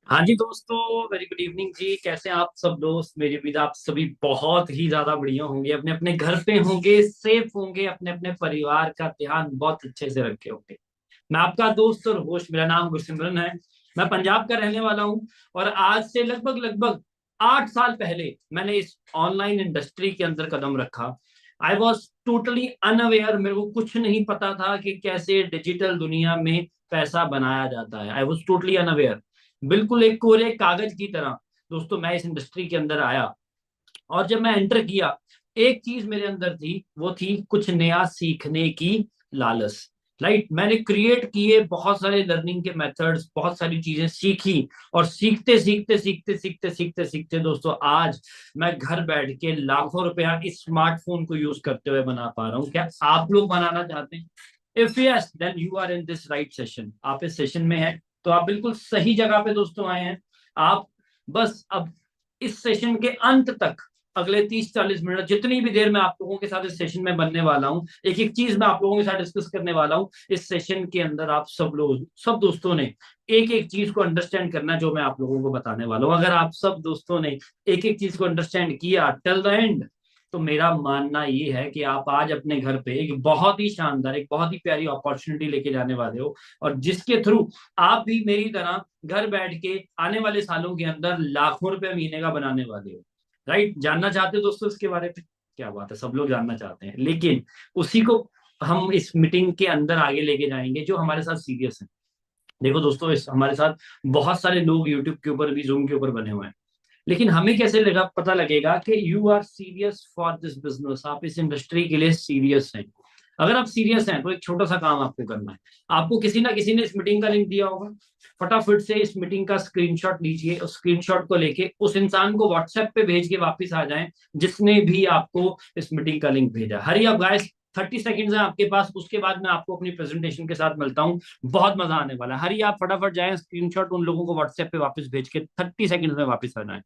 हाँ जी दोस्तों, वेरी गुड इवनिंग जी। कैसे हैं आप सब दोस्त? मेरी उम्मीद आप सभी बहुत ही ज्यादा बढ़िया होंगे, अपने अपने घर पे होंगे, सेफ होंगे, अपने अपने परिवार का ध्यान बहुत अच्छे से रखे होंगे। मैं आपका दोस्त और होस्ट, मेरा नाम गुरसिमरन है। मैं पंजाब का रहने वाला हूँ और आज से लगभग लगभग 8 साल पहले मैंने इस ऑनलाइन इंडस्ट्री के अंदर कदम रखा। आई वॉज टोटली अनअवेयर, मेरे को कुछ नहीं पता था कि कैसे डिजिटल दुनिया में पैसा बनाया जाता है। आई वॉज टोटली अनअवेयर, बिल्कुल एक कोरे कागज की तरह। दोस्तों, मैं इस इंडस्ट्री के अंदर आया और जब मैं एंटर किया, एक चीज मेरे अंदर थी, वो थी कुछ नया सीखने की लालच। राइट, मैंने क्रिएट किए बहुत सारे लर्निंग के मेथड्स, बहुत सारी चीजें सीखी। और सीखते सीखते सीखते सीखते सीखते सीखते दोस्तों, आज मैं घर बैठ के लाखों रुपया इस स्मार्टफोन को यूज करते हुए बना पा रहा हूँ। क्या आप लोग बनाना चाहते हैं? If yes, then you are in this right session. आप इस सेशन में हैं तो आप बिल्कुल सही जगह पे दोस्तों आए हैं। आप बस अब इस सेशन के अंत तक, अगले 30-40 मिनट, जितनी भी देर मैं आप लोगों के साथ इस सेशन में बनने वाला हूँ, एक एक चीज मैं आप लोगों के साथ डिस्कस करने वाला हूँ। इस सेशन के अंदर आप सब लोग, सब दोस्तों ने एक एक चीज को अंडरस्टैंड करना है जो मैं आप लोगों को बताने वाला हूँ। अगर आप सब दोस्तों ने एक एक चीज को अंडरस्टैंड किया टिल द एंड, तो मेरा मानना ये है कि आप आज अपने घर पे एक बहुत ही शानदार, एक बहुत ही प्यारी अपॉर्चुनिटी लेके जाने वाले हो, और जिसके थ्रू आप भी मेरी तरह घर बैठ के आने वाले सालों के अंदर लाखों रुपए महीने का बनाने वाले हो। राइट, जानना चाहते हो दोस्तों इसके बारे में? क्या बात है, सब लोग जानना चाहते हैं, लेकिन उसी को हम इस मीटिंग के अंदर आगे लेके जाएंगे जो हमारे साथ सीरियस है। देखो दोस्तों, इस हमारे साथ बहुत सारे लोग यूट्यूब के ऊपर भी, जूम के ऊपर बने हुए हैं, लेकिन हमें कैसे पता लगेगा कि you are serious for this business, आप इस इंडस्ट्री के लिए सीरियस हैं? अगर आप सीरियस हैं तो एक छोटा सा काम आपको करना है। आपको किसी ना किसी ने इस मीटिंग का लिंक दिया होगा। फटाफट से इस मीटिंग का स्क्रीनशॉट लीजिए, उस स्क्रीनशॉट को लेके उस इंसान को व्हाट्सएप पे भेज के वापस आ जाएं जिसने भी आपको इस मीटिंग का लिंक भेजा। हरी आप गाइस, 30 सेकेंड्स है आपके पास, उसके बाद मैं आपको अपनी प्रेजेंटेशन के साथ मिलता हूँ। बहुत मजा आने वाला है। हरी आप फटाफट जाएं, स्क्रीनशॉट उन लोगों को व्हाट्सएप पे वापस भेज के 30 सेकेंड्स में वापस आ जाएं।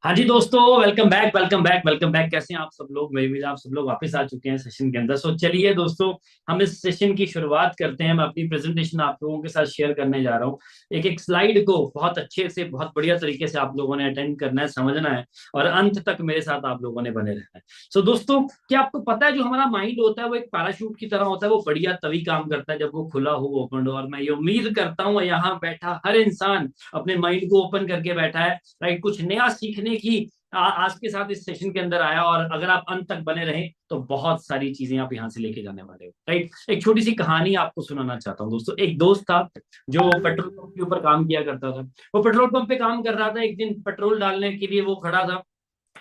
हाँ जी दोस्तों, welcome back, welcome back, welcome back. कैसे हैं आप सब लोग? मेरी भी आप सब लोग वापस आ चुके हैं सेशन के अंदर। सो चलिए दोस्तों, हम इस सेशन की शुरुआत करते हैं। मैं अपनी प्रेजेंटेशन आप लोगों के साथ शेयर करने जा रहा हूँ। एक एक स्लाइड को बहुत अच्छे से, बहुत बढ़िया तरीके से आप लोगों ने अटेंड करना है, समझना है, और अंत तक मेरे साथ आप लोगों ने बने रहना है। सो दोस्तों, क्या आपको पता है जो हमारा माइंड होता है वो एक पैराशूट की तरह होता है। वो बढ़िया तभी काम करता है जब वो खुला हो, ओपन हो। और मैं ये उम्मीद करता हूँ यहाँ बैठा हर इंसान अपने माइंड को ओपन करके बैठा है। राइट, कुछ नया सीखने की आज के साथ इस सेशन के अंदर आया। और अगर आप अंत तक बने रहे तो बहुत सारी चीजें आप यहाँ से लेके जाने वाले हो। राइट, एक छोटी सी कहानी आपको सुनाना चाहता हूँ दोस्तों। एक दोस्त था जो पेट्रोल पंप के ऊपर काम किया करता था। वो पेट्रोल पंप पे काम कर रहा था। एक दिन पेट्रोल डालने के लिए वो खड़ा था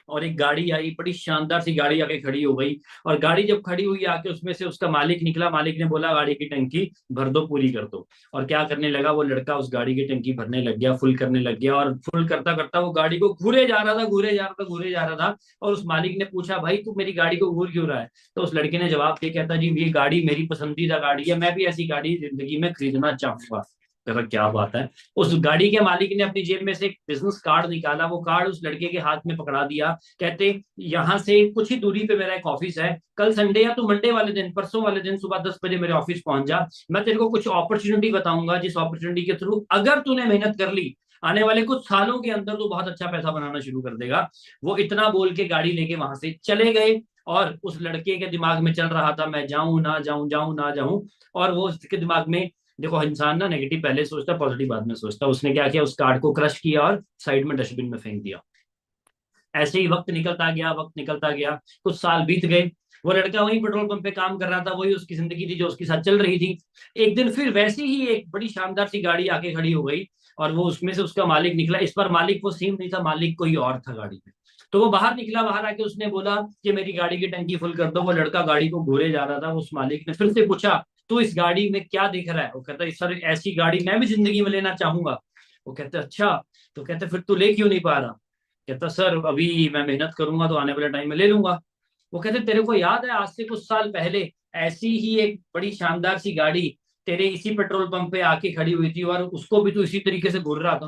और एक गाड़ी आई, बड़ी शानदार सी गाड़ी आके खड़ी हो गई। और गाड़ी जब खड़ी हुई आके, उसमें से उसका मालिक निकला। मालिक ने बोला गाड़ी की टंकी भर दो, पूरी कर दो। और क्या करने लगा वो लड़का, उस गाड़ी की टंकी भरने लग गया, फुल करने लग गया। और फुल करता करता वो गाड़ी को घूरे जा रहा था, घूरे जा रहा था, घूरे जा रहा था। और उस मालिक ने पूछा, भाई तू मेरी गाड़ी को घूर क्यों रहा है? तो उस लड़के ने जवाब दिया, कहता जी ये गाड़ी मेरी पसंदीदा गाड़ी है, मैं भी ऐसी गाड़ी जिंदगी में खरीदना चाहूंगा। कहता क्या बात है। उस गाड़ी के मालिक ने अपनी जेब में से एक बिजनेस कार्ड निकाला, वो कार्ड उस लड़के के हाथ में पकड़ा दिया। कहते यहाँ से कुछ ही दूरी पे मेरा एक ऑफिस है, कल संडे या तो मंडे वाले दिन, परसों वाले दिन सुबह 10 बजे मेरे ऑफिस पहुंच जा। मैं तेरे को कुछ अपॉर्चुनिटी बताऊंगा, जिस अपॉर्चुनिटी के थ्रू अगर तूने मेहनत कर ली, आने वाले कुछ सालों के अंदर तो बहुत अच्छा पैसा बनाना शुरू कर देगा। वो इतना बोल के गाड़ी लेके वहां से चले गए। और उस लड़के के दिमाग में चल रहा था, मैं जाऊं ना जाऊं, जाऊं ना जाऊं। और वो उसके दिमाग में, देखो इंसान ना नेगेटिव पहले सोचता, पॉजिटिव बाद में सोचता। उसने क्या किया, उस कार्ड को क्रश किया और साइड में डस्टबिन में फेंक दिया। ऐसे ही वक्त निकलता गया, वक्त निकलता गया। कुछ साल बीत गए। वो लड़का वहीं पेट्रोल पंप पे काम कर रहा था, वही उसकी जिंदगी थी जो उसके साथ चल रही थी। एक दिन फिर वैसे ही एक बड़ी शानदार सी गाड़ी आके खड़ी हो गई। और वो उसमें से उसका मालिक निकला। इस बार मालिक वो सेम नहीं था, मालिक कोई और था गाड़ी में। तो वो बाहर निकला, बाहर आके उसने बोला कि मेरी गाड़ी की टंकी फुल कर दो। वो लड़का गाड़ी को घूरे जा रहा था। उस मालिक ने फिर से पूछा, तू इस गाड़ी में क्या देख रहा है? वो कहता, सर ऐसी गाड़ी मैं भी जिंदगी में लेना चाहूंगा। वो कहते, अच्छा। तो कहते, फिर तू ले क्यों नहीं पा रहा? कहता, सर अभी मैं मेहनत करूंगा तो आने वाले टाइम में ले लूंगा। वो कहते, तेरे को याद है आज से कुछ साल पहले ऐसी ही एक बड़ी शानदार सी गाड़ी तेरे इसी पेट्रोल पंप पे आके खड़ी हुई थी और उसको भी तू इसी तरीके से घूर रहा था?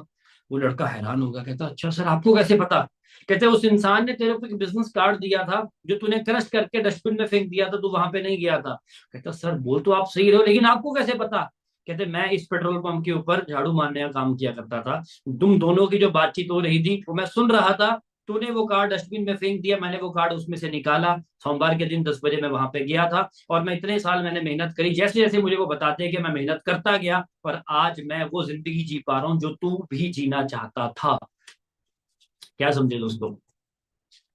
वो लड़का हैरान होगा, कहता, अच्छा सर आपको कैसे पता? कहते, उस इंसान ने तेरे को एक बिजनेस कार्ड दिया था जो तूने क्रश करके डस्टबिन में फेंक दिया था, तू वहां पे नहीं गया था। कहता, सर बोल तो आप सही रहे हो, लेकिन आपको कैसे पता? कहते, मैं इस पेट्रोल पंप के ऊपर झाड़ू मारने का काम किया करता था। तुम दोनों की जो बातचीत हो रही थी वो मैं सुन रहा था। तूने वो कार्ड डस्टबिन में फेंक दिया, मैंने वो कार्ड उसमें से निकाला। सोमवार के दिन 10 बजे मैं वहां पे गया था और मैं इतने साल मैंने मेहनत करी, जैसे जैसे मुझे वो बताते हैं कि मैं मेहनत करता गया और आज मैं वो जिंदगी जी पा रहा हूँ जो तू भी जीना चाहता था। क्या समझे दोस्तों?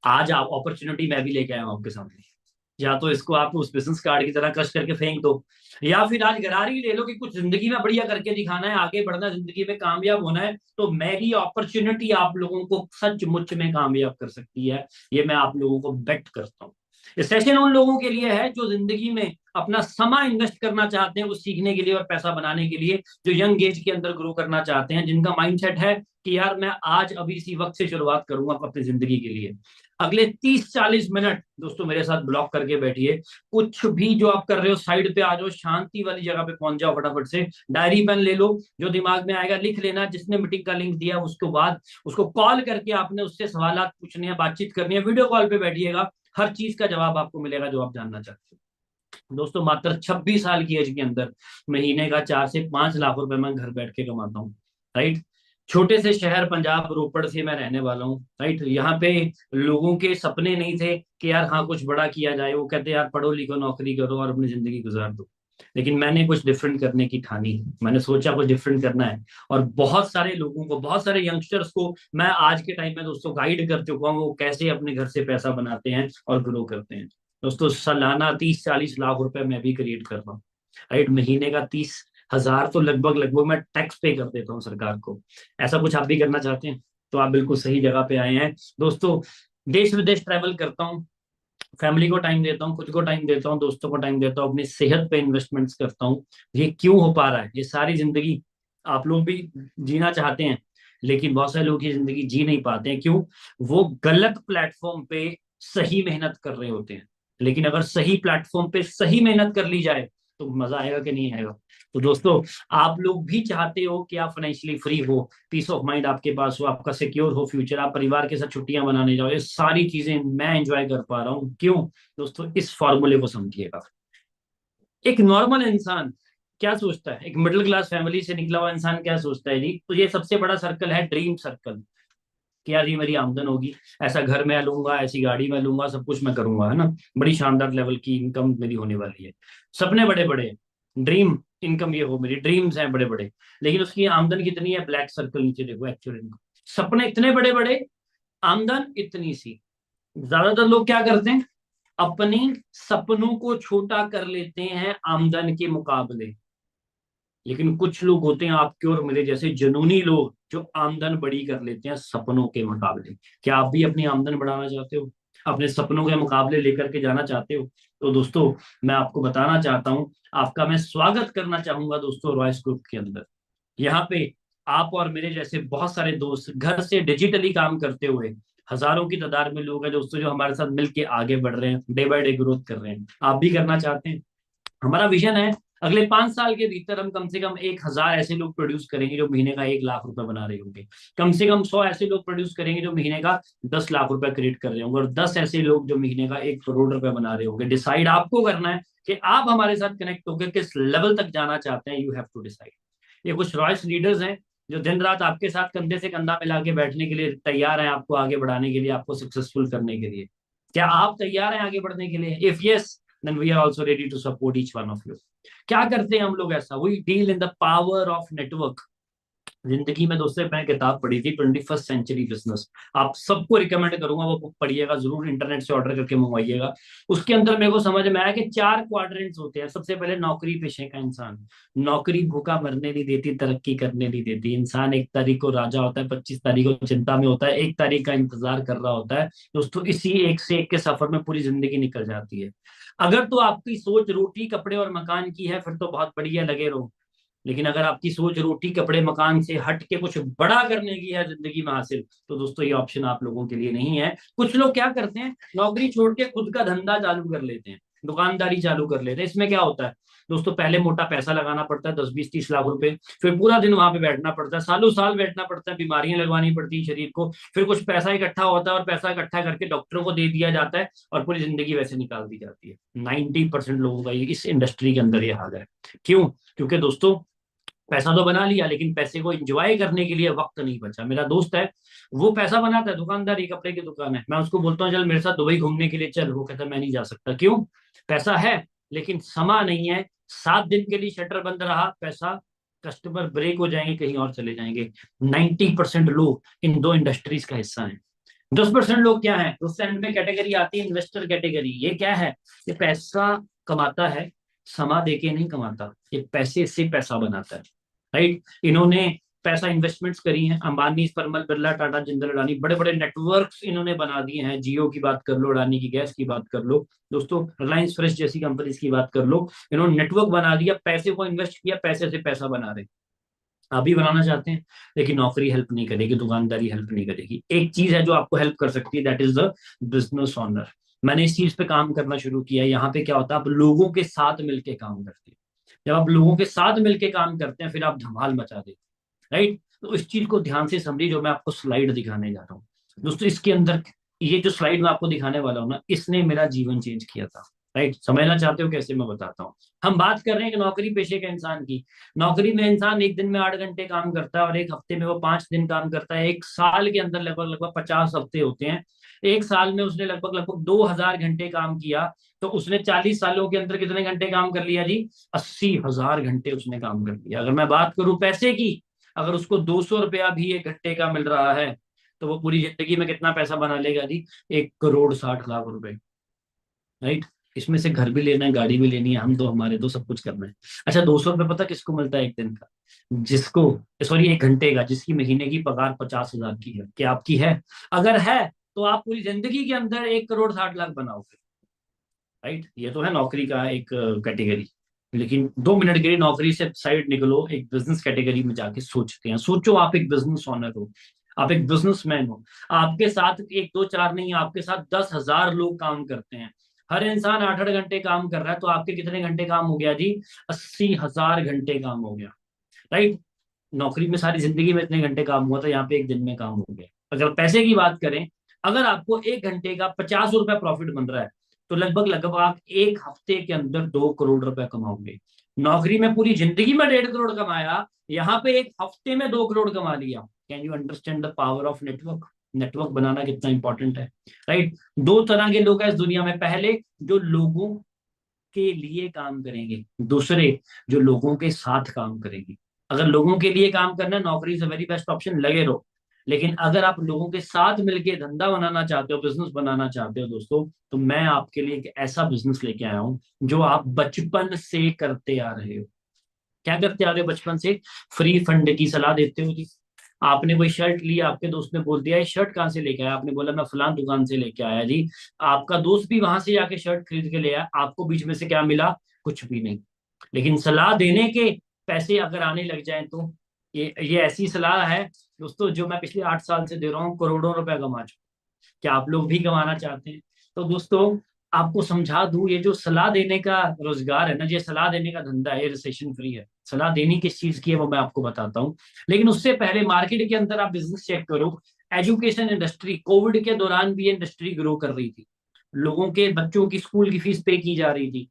आज आप अपॉर्चुनिटी मैं भी लेके आया हूँ आपके सामने। या तो इसको आप उस बिजनेस कार्ड की तरह क्रश करके फेंक दो, या फिर आज गरारी ले लो कि कुछ जिंदगी में बढ़िया करके दिखाना है, आगे बढ़ना, जिंदगी में कामयाब होना है। तो मेरी अपॉर्चुनिटी आप लोगों को सचमुच में कामयाब कर सकती है। ये मैं आप लोगों को बेट करता हूँ। ये सेशन उन लोगों के लिए है जो जिंदगी में अपना समय इन्वेस्ट करना चाहते हैं, वो सीखने के लिए और पैसा बनाने के लिए, जो यंग एज के अंदर ग्रो करना चाहते हैं, जिनका माइंडसेट है कि यार मैं आज अभी इसी वक्त से शुरुआत करूंगा अपनी जिंदगी के लिए। अगले 30-40 मिनट दोस्तों मेरे साथ ब्लॉक करके बैठिए। कुछ भी जो आप कर रहे हो साइड पे आ जाओ, शांति वाली जगह पे पहुंच जाओ, फटाफट से डायरी पेन ले लो, जो दिमाग में आएगा लिख लेना। जिसने मीटिंग का लिंक दिया उसके बाद उसको कॉल करके आपने उससे सवाल पूछने हैं, बातचीत करनी है, वीडियो कॉल पे बैठिएगा। हर चीज का जवाब आपको मिलेगा जो आप जानना चाहते हो। दोस्तों मात्र 26 साल की एज के अंदर महीने का 4 से 5 लाख रुपए मैं घर बैठ के कमाता हूँ। राइट। छोटे से शहर पंजाब रोपड़ से मैं रहने वाला हूँ। राइट। यहाँ पे लोगों के सपने नहीं थे कि यार हाँ कुछ बड़ा किया जाए, वो कहते यार पढ़ो लिखो नौकरी करो और अपनी जिंदगी गुजार दो। लेकिन मैंने कुछ डिफरेंट करने की ठानी। मैंने सोचा कुछ डिफरेंट करना है। और बहुत सारे लोगों को, बहुत सारे यंगस्टर्स को मैं आज के टाइम में दोस्तों गाइड कर चुका हूँ, वो कैसे अपने घर से पैसा बनाते हैं और ग्रो करते हैं। दोस्तों सालाना 30-40 लाख रुपए मैं भी क्रिएट कर रहा हूँ। राइट। महीने का 30,000 तो लगभग लगभग मैं टैक्स पे कर देता हूँ सरकार को। ऐसा कुछ आप भी करना चाहते हैं तो आप बिल्कुल सही जगह पे आए हैं दोस्तों। देश विदेश ट्रैवल करता हूँ, फैमिली को टाइम देता हूँ, खुद को टाइम देता हूँ, दोस्तों को टाइम देता हूँ, अपनी सेहत पे इन्वेस्टमेंट्स करता हूँ। ये क्यों हो पा रहा है? ये सारी जिंदगी आप लोग भी जीना चाहते हैं, लेकिन बहुत सारे लोग ये जिंदगी जी नहीं पाते हैं। क्यों? वो गलत प्लेटफॉर्म पे सही मेहनत कर रहे होते हैं। लेकिन अगर सही प्लेटफॉर्म पे सही मेहनत कर ली जाए तो मजा आएगा कि नहीं आएगा? तो दोस्तों आप लोग भी चाहते हो कि आप फाइनेंशियली फ्री हो, पीस ऑफ माइंड आपके पास हो, आपका सिक्योर हो फ्यूचर, आप परिवार के साथ छुट्टियां मनाने जाओ, ये सारी चीजें मैं एंजॉय कर पा रहा हूँ। क्यों? दोस्तों इस फॉर्मूले को समझिएगा। एक नॉर्मल इंसान क्या सोचता है, एक मिडिल क्लास फैमिली से निकला हुआ इंसान क्या सोचता है जी? तो ये सबसे बड़ा सर्कल है ड्रीम सर्कल, कि यार ये मेरी आमदन होगी, ऐसा घर मैं लूंगा, ऐसी गाड़ी मैं लूंगा, सब कुछ मैं करूंगा, है ना, बड़ी शानदार लेवल की इनकम मेरी होने वाली है। सपने बड़े बड़े, ड्रीम इनकम ये हो, मेरी ड्रीम्स हैं बड़े बड़े। लेकिन उसकी आमदन कितनी है? ब्लैक सर्कल नीचे देखो, एक्चुअल इनकम। सपने इतने बड़े बड़े, आमदन इतनी सी। ज्यादातर लोग क्या करते हैं, अपनी सपनों को छोटा कर लेते हैं आमदन के मुकाबले। लेकिन कुछ लोग होते हैं आपके और मेरे जैसे जुनूनी लोग, जो आमदन बड़ी कर लेते हैं सपनों के मुकाबले। क्या आप भी अपनी आमदन बढ़ाना चाहते हो? अपने सपनों के मुकाबले लेकर के जाना चाहते हो? तो दोस्तों मैं आपको बताना चाहता हूं, आपका मैं स्वागत करना चाहूंगा दोस्तों रॉयस ग्रुप के अंदर। यहाँ पे आप और मेरे जैसे बहुत सारे दोस्त घर से डिजिटली काम करते हुए, हजारों की तादाद में लोग हैं दोस्तों जो हमारे साथ मिलके आगे बढ़ रहे हैं, डे बाय डे ग्रोथ कर रहे हैं। आप भी करना चाहते हैं? हमारा विजन है अगले 5 साल के भीतर हम कम से कम 1,000 ऐसे लोग प्रोड्यूस करेंगे जो महीने का 1 लाख रुपए बना रहे होंगे। कम से कम 100 ऐसे लोग प्रोड्यूस करेंगे जो महीने का 10 लाख रुपए क्रिएट कर रहे होंगे, और 10 ऐसे लोग जो महीने का 1 करोड़ रुपए बना रहे होंगे। डिसाइड आपको करना है कि आप हमारे साथ कनेक्ट होकर किस लेवल तक जाना चाहते हैं। You have to decide. ये कुछ रॉयस लीडर्स हैं जो दिन रात आपके साथ कंधे से कंधा मिला के बैठने के लिए तैयार हैं, आपको आगे बढ़ाने के लिए, आपको सक्सेसफुल करने के लिए। क्या आप तैयार हैं आगे बढ़ने के लिए? If yes, then we are also ready to support each one of you. क्या करते हैं हम लोग ऐसा? We deal in the power of network. जिंदगी में दोस्तों मैंने किताब पढ़ी थी 21st सेंचुरी बिजनेस। आप सबको रिकमेंड करूंगा वो बुक पढ़िएगा जरूर, इंटरनेट से ऑर्डर करके मंगवाइएगा। उसके अंदर मेरे को समझ में आया कि 4 क्वाड्रेंट्स होते हैं। सबसे पहले नौकरी पेशे का इंसान। नौकरी भूखा मरने नहीं देती, तरक्की करने नहीं देती। इंसान 1 तारीख को राजा होता है, 25 तारीख को चिंता में होता है, 1 तारीख का इंतजार कर रहा होता है। दोस्तों इसी एक से एक के सफर में पूरी जिंदगी निकल जाती है। अगर तो आपकी सोच रोटी कपड़े और मकान की है, फिर तो बहुत बढ़िया, लगे रहो। लेकिन अगर आपकी सोच रोटी कपड़े मकान से हट के कुछ बड़ा करने की है जिंदगी में हासिल, तो दोस्तों ये ऑप्शन आप लोगों के लिए नहीं है। कुछ लोग क्या करते हैं, नौकरी छोड़ के खुद का धंधा चालू कर लेते हैं, दुकानदारी चालू कर लेते हैं। इसमें क्या होता है दोस्तों, पहले मोटा पैसा लगाना पड़ता है, 10 20 30 लाख रुपए। फिर पूरा दिन वहां पे बैठना पड़ता है, सालों साल बैठना पड़ता है, बीमारियां लगवानी पड़ती है शरीर को। फिर कुछ पैसा इकट्ठा होता है और पैसा इकट्ठा करके डॉक्टरों को दे दिया जाता है और पूरी जिंदगी वैसे निकाल दी जाती है। 90% लोगों का इस इंडस्ट्री के अंदर ये हाल है। क्यों? क्योंकि दोस्तों पैसा तो बना लिया, लेकिन पैसे को एंजॉय करने के लिए वक्त नहीं बचा। मेरा दोस्त है, वो पैसा बनाता है, दुकानदारी कपड़े की दुकान है। मैं उसको बोलता हूँ चल मेरे साथ दुबई घूमने के लिए चल, वो कहता है मैं नहीं जा सकता। क्यों? पैसा है लेकिन समा नहीं है। 7 दिन के लिए शटर बंद रहा, पैसा, कस्टमर ब्रेक हो जाएंगे, कहीं और चले जाएंगे। 90% लोग इन दो इंडस्ट्रीज का हिस्सा है। 10% लोग क्या है, उस एंड में कैटेगरी आती है इन्वेस्टर कैटेगरी। ये क्या है? ये पैसा कमाता है, समा देके नहीं कमाता, ये पैसे से पैसा बनाता है। राइट? इन्होंने पैसा इन्वेस्टमेंट्स करी हैं, अंबानी, परमल बिरला, टाटा, जिंदल, अडानी, बड़े बड़े नेटवर्क्स इन्होंने बना दिए हैं। जियो की बात कर लो, अडानी की गैस की बात कर लो, दोस्तों रिलायंस फ्रेश जैसी कंपनीज की बात कर लो। इन्होंने नेटवर्क बना दिया, पैसे को इन्वेस्ट किया, पैसे से पैसा बना रहे। आप भी बनाना चाहते हैं, लेकिन नौकरी हेल्प नहीं करेगी, दुकानदारी हेल्प नहीं करेगी। एक चीज है जो आपको हेल्प कर सकती है, that is the business honour. मैंने इस चीज पे काम करना शुरू किया है। यहाँ पे क्या होता है, आप लोगों के साथ मिलके काम करते हैं। जब आप लोगों के साथ मिलके काम करते हैं, फिर आप धमाल मचा देते हैं। राइट? तो इस चीज को ध्यान से समझिए, जो मैं आपको स्लाइड दिखाने जा रहा हूँ दोस्तों। इसके अंदर ये जो स्लाइड मैं आपको दिखाने वाला हूँ ना, इसने मेरा जीवन चेंज किया था। राइट? समझना चाहते हो कैसे? मैं बताता हूँ। हम बात कर रहे हैं कि नौकरी पेशे के इंसान की। नौकरी में इंसान एक दिन में 8 घंटे काम करता है और एक हफ्ते में वो 5 दिन काम करता है। एक साल के अंदर लगभग लगभग 50 हफ्ते होते हैं। एक साल में उसने लगभग लगभग 2000 घंटे काम किया। तो उसने 40 सालों के अंदर कितने घंटे काम कर लिया जी? 80,000 घंटे उसने काम कर लिया। अगर मैं बात करूं पैसे की, अगर उसको 200 रुपया भी 1 घंटे का मिल रहा है, तो वो पूरी जिंदगी में कितना पैसा बना लेगा जी? 1 करोड़ 60 लाख रुपए। राइट? इसमें से घर भी लेना है, गाड़ी भी लेनी है, हम दो हमारे दो, सब कुछ करना है। अच्छा, 200 रुपये पता किसको मिलता है एक दिन का? जिसको, सॉरी 1 घंटे का, जिसकी महीने की पगार 50,000 की है। क्या आपकी है? अगर है तो आप पूरी जिंदगी के अंदर 1 करोड़ 60 लाख बनाओगे। राइट? ये तो है नौकरी का एक कैटेगरी। लेकिन 2 मिनट के लिए नौकरी से साइड निकलो, एक बिजनेस कैटेगरी में जाके सोचते हैं। सोचो आप एक बिजनेस ओनर हो, आप एक बिजनेसमैन हो। आपके साथ एक दो चार नहीं, आपके साथ 10,000 लोग काम करते हैं। हर इंसान 8 8 घंटे काम कर रहा है, तो आपके कितने घंटे काम हो गया जी? 80,000 घंटे काम हो गया। राइट? नौकरी में सारी जिंदगी में इतने घंटे काम हुआ था, यहाँ पे एक दिन में काम हो गया। अगर पैसे की बात करें, अगर आपको 1 घंटे का 50 रुपया प्रॉफिट बन रहा है, तो लगभग लगभग आप एक हफ्ते के अंदर 2 करोड़ रुपया कमाओगे। नौकरी में पूरी जिंदगी में 1.5 करोड़ कमाया, यहाँ पे एक हफ्ते में 2 करोड़ कमा लिया। Can you understand the power of network? Network बनाना कितना इंपॉर्टेंट है। राइट? दो तरह के लोग हैं इस दुनिया में। पहले जो लोगों के लिए काम करेंगे, दूसरे जो लोगों के साथ काम करेंगे। अगर लोगों के लिए काम करना है, नौकरी इज वेरी बेस्ट ऑप्शन, लगे रहो। लेकिन अगर आप लोगों के साथ मिलके धंधा बनाना चाहते हो, बिजनेस बनाना चाहते हो दोस्तों, तो मैं आपके लिए एक ऐसा बिजनेस लेके आया हूं जो आप बचपन से करते आ रहे हो। क्या करते आ रहे हो बचपन से? फ्री फंड की सलाह देते हो जी। आपने कोई शर्ट ली, आपके दोस्त ने बोल दिया ये शर्ट कहाँ से लेके आया? आपने बोला मैं फलान दुकान से लेके आया जी। आपका दोस्त भी वहां से जाके शर्ट खरीद के ले आया, आपको बीच में से क्या मिला? कुछ भी नहीं। लेकिन सलाह देने के पैसे अगर आने लग जाए, तो ये ऐसी सलाह है दोस्तों जो मैं पिछले 8 साल से दे रहा हूँ, करोड़ों रुपया कमा चुका। क्या आप लोग भी कमाना चाहते हैं? तो दोस्तों आपको समझा दूं, ये जो सलाह देने का रोजगार है ना, ये सलाह देने का धंधा है, ये रिसेशन फ्री है। सलाह देनी किस चीज की है वो मैं आपको बताता हूँ। लेकिन उससे पहले मार्केट के अंदर आप बिजनेस चेक करो। एजुकेशन इंडस्ट्री, कोविड के दौरान भी ये इंडस्ट्री ग्रो कर रही थी। लोगों के बच्चों की स्कूल की फीस पे की जा रही थी।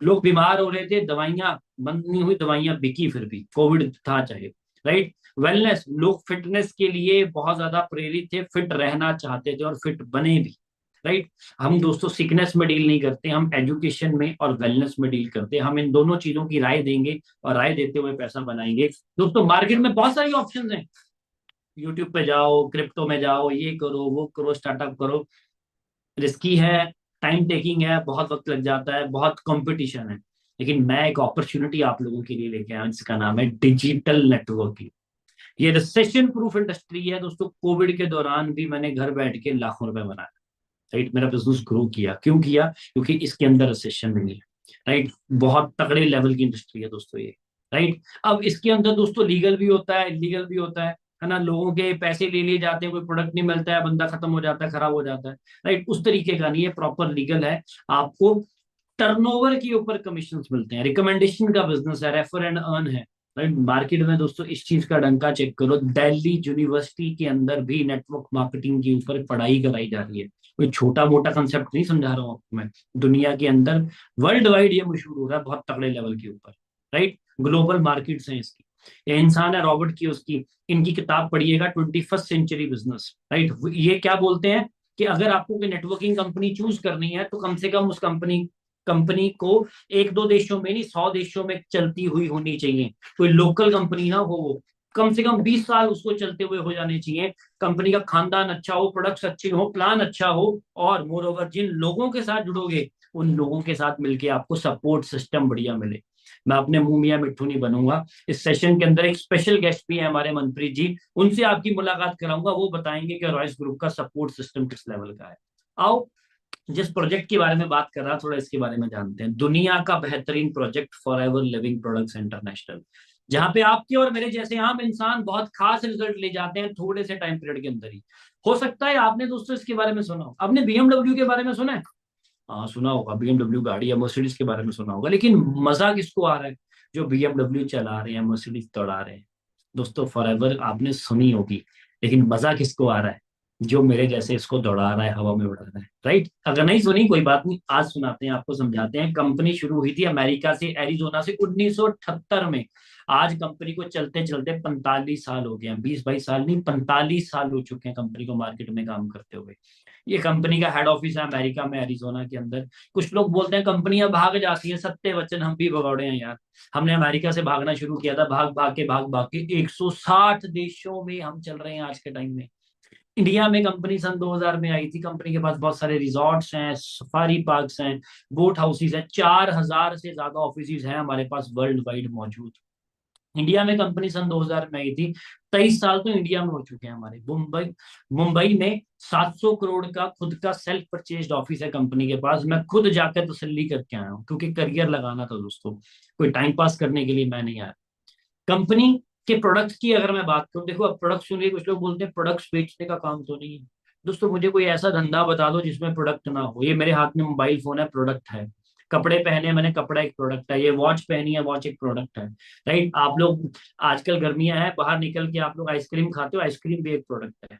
लोग बीमार हो रहे थे, दवाइयां बंद नहीं हुई, दवाइयां बिकी फिर भी, कोविड था चाहे। राइट? वेलनेस, लोग फिटनेस के लिए बहुत ज्यादा प्रेरित थे, फिट रहना चाहते थे और फिट बने भी। राइट। हम दोस्तों सिकनेस में डील नहीं करते, हम एजुकेशन में और वेलनेस में डील करते हैं। हम इन दोनों चीजों की राय देंगे और राय देते हुए पैसा बनाएंगे। दोस्तों मार्केट में बहुत सारी ऑप्शंस हैं, यूट्यूब पे जाओ, क्रिप्टो में जाओ, ये करो वो करो, स्टार्टअप करो। रिस्की है, टाइम टेकिंग है, बहुत वक्त लग जाता है, बहुत कंपटीशन है। लेकिन मैं एक अपॉर्चुनिटी आप लोगों के लिए लेके आया हूं, जिसका नाम है डिजिटल नेटवर्किंग। ये रिसेशन प्रूफ इंडस्ट्री है दोस्तों। कोविड के दौरान भी मैंने घर बैठ के लाखों रुपए बनाए। राइट। मेरा बिजनेस ग्रो किया, क्यों किया? क्योंकि इसके अंदर रिसेशन नहीं है। राइट। बहुत तगड़े लेवल की इंडस्ट्री है दोस्तों ये। राइट। अब इसके अंदर दोस्तों लीगल भी होता है, इलीगल भी होता है ना। लोगों के पैसे ले लिए जाते हैं, कोई प्रोडक्ट नहीं मिलता है, बंदा खत्म हो जाता है, खराब हो जाता है। राइट। उस तरीके का नहीं है, प्रॉपर लीगल है। आपको टर्नओवर के ऊपर कमीशन मिलते हैं, रिकमेंडेशन का बिजनेस है, रेफर एंड अर्न है। राइट। मार्केट में दोस्तों इस चीज का डंका चेक करो, दिल्ली यूनिवर्सिटी के अंदर भी नेटवर्क मार्केटिंग के ऊपर पढ़ाई कराई जा रही है। कोई छोटा मोटा कंसेप्ट नहीं समझा रहा हूँ आपको मैं। दुनिया के अंदर वर्ल्ड वाइड ये मशहूर हो रहा है, बहुत तगड़े लेवल के ऊपर। राइट। ग्लोबल मार्केट्स हैं इसकी। ये इंसान है रॉबर्ट की, उसकी इनकी किताब पढ़िएगा, 21st सेंचुरी बिजनेस। राइट। ये क्या बोलते हैं कि अगर आपको कोई नेटवर्किंग कंपनी चूज करनी है तो कम से कम उस कंपनी कंपनी को एक दो देशों में नहीं, 100 देशों में चलती हुई होनी चाहिए। कोई लोकल कंपनी ना हो वो। कम से कम 20 साल उसको चलते हुए हो जाने चाहिए। कंपनी का खानदान अच्छा हो, प्रोडक्ट्स अच्छे हो, प्लान अच्छा हो, और मोर ओवर जिन लोगों के साथ जुड़ोगे उन लोगों के साथ मिलके आपको सपोर्ट सिस्टम बढ़िया मिले। मैं अपने मुंह मियां मिट्ठू नहीं बनूंगा। इस सेशन के अंदर एक स्पेशल गेस्ट भी है हमारे, मनप्रीत जी। उनसे आपकी मुलाकात कराऊंगा, वो बताएंगे कि रॉयस ग्रुप का सपोर्ट सिस्टम किस लेवल का है। आओ, जिस प्रोजेक्ट के बारे में बात कर रहा, थोड़ा इसके बारे में जानते हैं। दुनिया का बेहतरीन project for ever living products international, जहां पे आपके और मेरे जैसे आम इंसान बहुत खास रिजल्ट ले जाते हैं थोड़े से टाइम पीरियड के अंदर ही। हो सकता है आपने दोस्तों इसके बारे में सुना हो, आपने बीएमडब्ल्यू के बारे में सुना है। हाँ सुना होगा, बीएमडब्ल्यू गाड़ी या मर्सिडीज के बारे में सुना होगा, लेकिन मजा किसको आ रहा है? जो बीएमडब्ल्यू चला रहे हैं, मर्सिडीज दौड़ा रहे हैं। दोस्तों फॉरएवर आपने सुनी होगी, लेकिन मजा किसको आ रहा है? जो मेरे जैसे इसको दौड़ा रहा है, हवा में उड़ा रहा है। राइट। अगर नहीं सुनी कोई बात नहीं, आज सुनाते हैं आपको, समझाते हैं। कंपनी शुरू हुई थी अमेरिका से, एरिजोना से, 1978 में। आज कंपनी को चलते चलते 45 साल हो गए हैं। 20-22 साल नहीं, 45 साल हो चुके हैं कंपनी को मार्केट में काम करते हुए। ये कंपनी का हेड ऑफिस है अमेरिका में, एरिजोना के अंदर। कुछ लोग बोलते हैं कंपनियां भाग जाती हैं, सत्य वचन हम भी भगौड़े हैं यार। हमने अमेरिका से भागना शुरू किया था, भाग भाग के 160 देशों में हम चल रहे हैं आज के टाइम में। इंडिया में कंपनी सन 2000 में आई थी। कंपनी के पास बहुत सारे रिजॉर्ट्स हैं, सफारी पार्क्स हैं, बोट हाउसेज हैं, 4000 से ज्यादा ऑफिस हैं हमारे पास वर्ल्ड वाइड मौजूद। इंडिया में कंपनी सन 2000 में आई थी। 23 साल तो इंडिया में हो चुके हैं हमारे। मुंबई मुंबई में 700 करोड़ का खुद का सेल्फ परचेज्ड ऑफिस है कंपनी के पास। मैं खुद जाकर तसल्ली करके आया हूँ, क्योंकि करियर लगाना था दोस्तों, कोई टाइम पास करने के लिए मैं नहीं आया। कंपनी के प्रोडक्ट्स की अगर मैं बात करूं, देखो अब प्रोडक्ट सुनिए, कुछ लोग बोलते हैं प्रोडक्ट्स बेचने का काम तो नहीं है। दोस्तों मुझे कोई ऐसा धंधा बता दो जिसमें प्रोडक्ट ना हो। ये मेरे हाथ में मोबाइल फोन है, प्रोडक्ट है। कपड़े पहने मैंने, कपड़ा एक प्रोडक्ट है। ये वॉच पहनी है, वॉच एक प्रोडक्ट है। राइट। आप लोग आजकल गर्मियां हैं, बाहर निकल के आप लोग आइसक्रीम खाते हो, आइसक्रीम भी एक प्रोडक्ट है।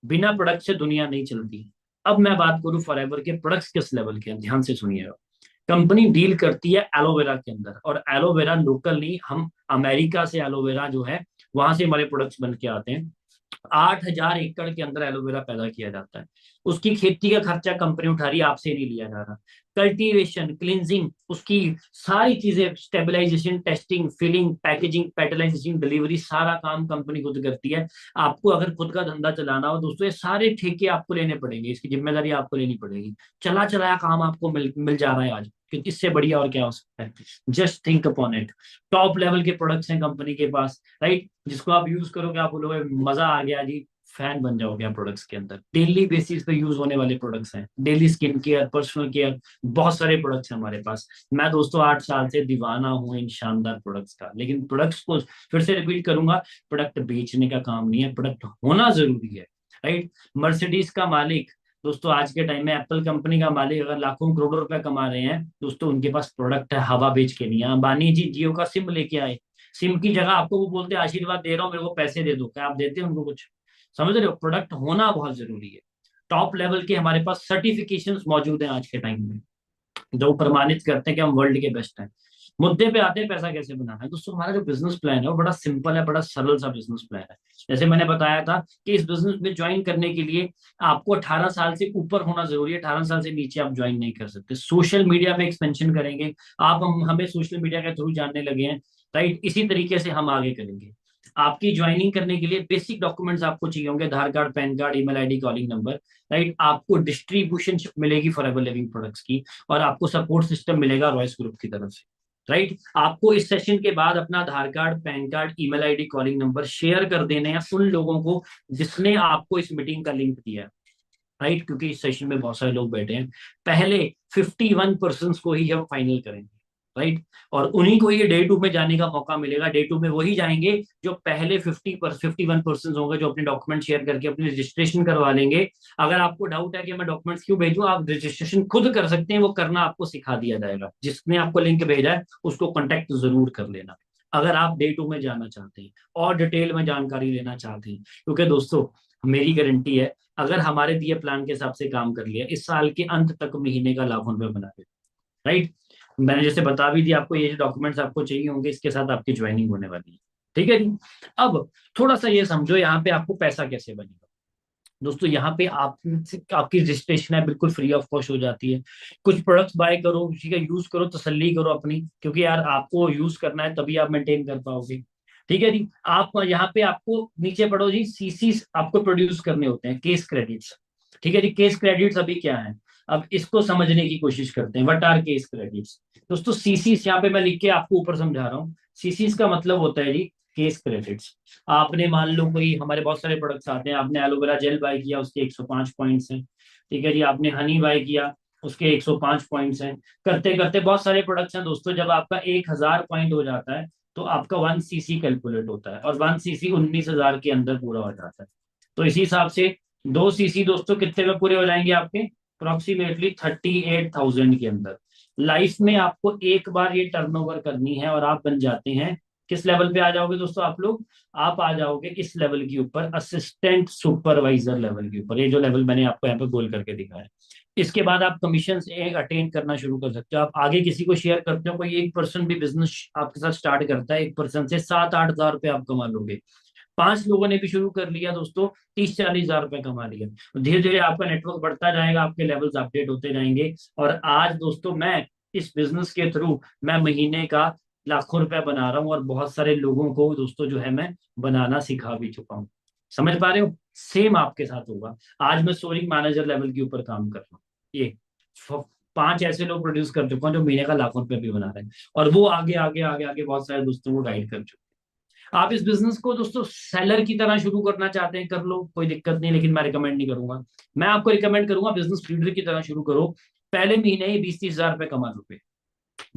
बिना प्रोडक्ट से दुनिया नहीं चलती। अब मैं बात करूं फॉरएवर के प्रोडक्ट्स किस लेवल के हैं, ध्यान से सुनिएगा। कंपनी डील करती है एलोवेरा के अंदर, और एलोवेरा लोकल नहीं, हम अमेरिका से एलोवेरा जो है वहां से हमारे प्रोडक्ट्स बन के आते हैं। 8000 एकड़ के अंदर एलोवेरा पैदा किया जाता है। उसकी खेती का खर्चा कंपनी उठा रही है, आपसे नहीं लिया जा रहा। कल्टीवेशन, क्लिनजिंग, उसकी सारी चीजें, stabilization, testing, filling, packaging, palletization, delivery, सारा काम कंपनी खुद करती है। आपको अगर खुद का धंधा चलाना हो दोस्तों, ये सारे ठेके आपको लेने पड़ेंगे, इसकी जिम्मेदारी आपको लेनी पड़ेगी। चला चलाया काम आपको मिल जा रहा है आज, कि इससे बढ़िया और क्या हो सकता है? Just think upon it. Top level के प्रोडक्ट्स हैं कंपनी के पास। राइट। जिसको आप यूज करोगे, आप बोलोगे मजा आ गया जी, फैन बन जाओगे आप प्रोडक्ट्स के अंदर। डेली बेसिस पे यूज होने वाले प्रोडक्ट्स हैं, daily skin care, personal care, बहुत सारे प्रोडक्ट्स हैं हमारे पास। मैं दोस्तों 8 साल से दीवाना हूँ इन शानदार प्रोडक्ट्स का। लेकिन प्रोडक्ट्स को फिर से रिपीट करूंगा, प्रोडक्ट बेचने का काम नहीं है, प्रोडक्ट होना जरूरी है। राइट। मर्सिडीज का मालिक दोस्तों आज के टाइम में, एप्पल कंपनी का मालिक अगर लाखों करोड़ों रुपए कमा रहे हैं दोस्तों, उनके पास प्रोडक्ट है, हवा बेच के नहीं है। अंबानी जी जियो का सिम लेके आए, सिम की जगह आपको वो बोलते हैं आशीर्वाद दे रहा हूँ, मेरे को पैसे दे दो, क्या आप देते हैं उनको कुछ? समझ रहे हो? प्रोडक्ट होना बहुत जरूरी है। टॉप लेवल के हमारे पास सर्टिफिकेशंस मौजूद हैं आज के टाइम में, जो प्रमाणित करते हैं कि हम वर्ल्ड के बेस्ट हैं। मुद्दे पे आते हैं, पैसा कैसे बनाना है। दोस्तों हमारा जो बिजनेस प्लान है वो बड़ा सिंपल है, बड़ा सरल सा बिजनेस प्लान है। जैसे मैंने बताया था कि इस बिजनेस में ज्वाइन करने के लिए आपको 18 साल से ऊपर होना जरूरी है, 18 साल से नीचे आप ज्वाइन नहीं कर सकते। सोशल मीडिया में एक्सपेंशन करेंगे आप, हमें सोशल मीडिया के थ्रू जानने लगे हैं, राइट। इसी तरीके से हम आगे करेंगे। आपकी ज्वाइनिंग करने के लिए बेसिक डॉक्यूमेंट्स आपको चाहिए होंगे, Aadhaar card, PAN card, email ID, calling number, right. आपको डिस्ट्रीब्यूशन मिलेगी फॉरएवर लिविंग प्रोडक्ट्स की, और आपको सपोर्ट सिस्टम मिलेगा रॉयस ग्रुप की तरफ से, राइट। आपको इस सेशन के बाद अपना Aadhaar card, PAN card, email ID, calling number share कर देने हैं उन लोगों को जिसने आपको इस मीटिंग का लिंक दिया है, राइट। क्योंकि इस सेशन में बहुत सारे लोग बैठे हैं, पहले 51% को ही हम फाइनल करेंगे, राइट। और उन्हीं को ये डे 2 में जाने का मौका मिलेगा। डे 2 में वही जाएंगे जो पहले 51% होंगे, जो अपने डॉक्यूमेंट शेयर करके अपनी रजिस्ट्रेशन करवा लेंगे। अगर आपको डाउट है कि मैं डॉक्यूमेंट्स क्यों भेजूं, आप रजिस्ट्रेशन खुद कर सकते हैं, वो करना आपको सिखा दिया जाएगा। जिसने आपको लिंक भेजा है उसको कॉन्टेक्ट जरूर कर लेना, अगर आप डे 2 में जाना चाहते हैं और डिटेल में जानकारी लेना चाहते हैं। क्योंकि दोस्तों मेरी गारंटी है, अगर हमारे दिए प्लान के हिसाब से काम कर लिया, इस साल के अंत तक महीने का लाखों रुपए बना ले, राइट। मैंने जैसे बता भी दिया आपको, ये जो डॉक्यूमेंट्स आपको चाहिए होंगे इसके साथ आपकी ज्वाइनिंग होने वाली है, ठीक है जी। अब थोड़ा सा ये समझो यहाँ पे आपको पैसा कैसे बनेगा। दोस्तों यहाँ पे आप, आपकी रजिस्ट्रेशन है बिल्कुल फ्री ऑफ कॉस्ट हो जाती है। कुछ प्रोडक्ट्स बाय करो, उसी का यूज करो, तसल्ली करो अपनी, क्योंकि यार आपको यूज करना है तभी आप मेंटेन कर पाओगे, ठीक है जी। आप यहाँ पे आपको नीचे पढ़ो जी, सीसी आपको प्रोड्यूस करने होते हैं, केस क्रेडिट्स, ठीक है जी। केस क्रेडिट्स अभी क्या है, अब इसको समझने की कोशिश करते हैं। What are case credits. दोस्तों सीसीस यहाँ पे मैं लिख के आपको ऊपर समझा रहा हूँ। सीसीस का मतलब होता है जी केस क्रेडिट्स। आपने मान लो कोई, हमारे बहुत सारे प्रोडक्ट्स आते हैं, आपने एलोवेरा जेल बाय किया, उसके 105 पॉइंट्स हैं, ठीक है जी। आपने हनी बाय किया, उसके 105 पॉइंट्स हैं। करते करते बहुत सारे प्रोडक्ट्स हैं दोस्तों, जब आपका 1000 पॉइंट हो जाता है तो आपका 1 सीसी कैलकुलेट होता है, और 1 सीसी 19,000 के अंदर पूरा हो जाता है। तो इसी हिसाब से 2 सीसी दोस्तों कितने में पूरे हो जाएंगे आपके, अप्रोक्सीमेटली 38,000 के अंदर। लाइफ में आपको एक बार ये टर्नओवर करनी है और आप बन जाते हैं, किस लेवल पे आ जाओगे दोस्तों आप लोग, आप आ जाओगे इस लेवल के ऊपर, असिस्टेंट सुपरवाइजर लेवल के ऊपर, ये जो लेवल मैंने आपको यहाँ पे गोल करके दिखाया है। इसके बाद आप कमीशन एक अटेन करना शुरू कर सकते हो। आप आगे किसी को शेयर करते हो, कोई एक पर्सन भी बिजनेस आपके साथ स्टार्ट करता है, एक पर्सन से 7-8 हजार रुपये आप कमा लोगे। 5 लोगों ने भी शुरू कर लिया दोस्तों, 30-40 हजार रुपए कमा लिया। धीरे धीरे आपका नेटवर्क बढ़ता जाएगा, आपके लेवल्स अपडेट होते जाएंगे। और आज दोस्तों मैं इस बिजनेस के थ्रू मैं महीने का लाखों रुपए बना रहा हूँ, और बहुत सारे लोगों को दोस्तों जो है मैं बनाना सिखा भी चुका हूँ। समझ पा रहे हो, सेम आपके साथ होगा। आज मैं स्टोरिंग मैनेजर लेवल के ऊपर काम कर रहा हूँ, ये 5 ऐसे लोग प्रोड्यूस कर चुका हूँ जो महीने का लाखों रुपए भी बना रहे हैं, और वो आगे आगे आगे आगे बहुत सारे दोस्तों को गाइड कर चुके हैं। आप इस बिजनेस को दोस्तों सेलर की तरह शुरू करना चाहते हैं, कर लो, कोई दिक्कत नहीं, लेकिन मैं रिकमेंड नहीं करूंगा। मैं आपको रिकमेंड करूंगा बिजनेस लीडर की तरह शुरू करो। पहले महीने ही 20-30 हजार रुपए कमा लोगे,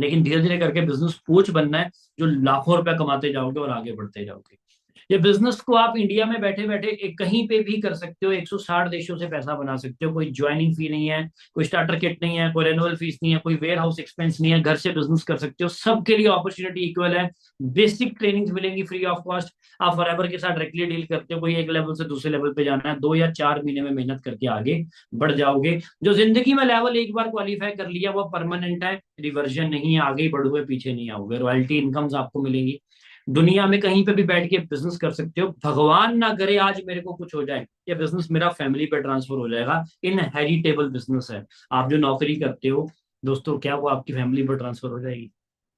लेकिन धीरे धीरे करके बिजनेस कोच बनना है, जो लाखों रुपए कमाते जाओगे और आगे बढ़ते जाओगे। ये बिजनेस को आप इंडिया में बैठे बैठे कहीं पे भी कर सकते हो, 160 देशों से पैसा बना सकते हो। कोई ज्वाइनिंग फी नहीं है, कोई स्टार्टर किट नहीं है, कोई रेनुअल फीस नहीं है, कोई वेयर हाउस एक्सपेंस नहीं है, घर से बिजनेस कर सकते हो। सबके लिए अपॉर्चुनिटी इक्वल है। बेसिक ट्रेनिंग मिलेंगी फ्री ऑफ कॉस्ट। आप फॉरएवर के साथ डायरेक्टली डील करते हो, कोई एक लेवल से दूसरे लेवल पे जाना है, 2 या 4 महीने में मेहनत करके आगे बढ़ जाओगे। जो जिंदगी में लेवल एक बार क्वालिफाई कर लिया वो परमानेंट है, रिवर्जन नहीं है, आगे ही बढ़ोगे, पीछे नहीं आओगे। रॉयल्टी इनकम्स आपको मिलेंगी, दुनिया में कहीं पे भी बैठ के बिजनेस कर सकते हो। भगवान ना करे आज मेरे को कुछ हो जाए, ये बिजनेस मेरा फैमिली पे ट्रांसफर हो जाएगा। इनहेरिटेबल बिजनेस है। आप जो नौकरी करते हो दोस्तों, क्या वो आपकी फैमिली पर ट्रांसफर हो जाएगी?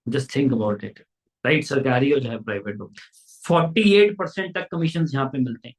Just think about it, right. सरकारी हो चाहे प्राइवेट हो, 48% तक कमीशन यहाँ पे मिलते हैं।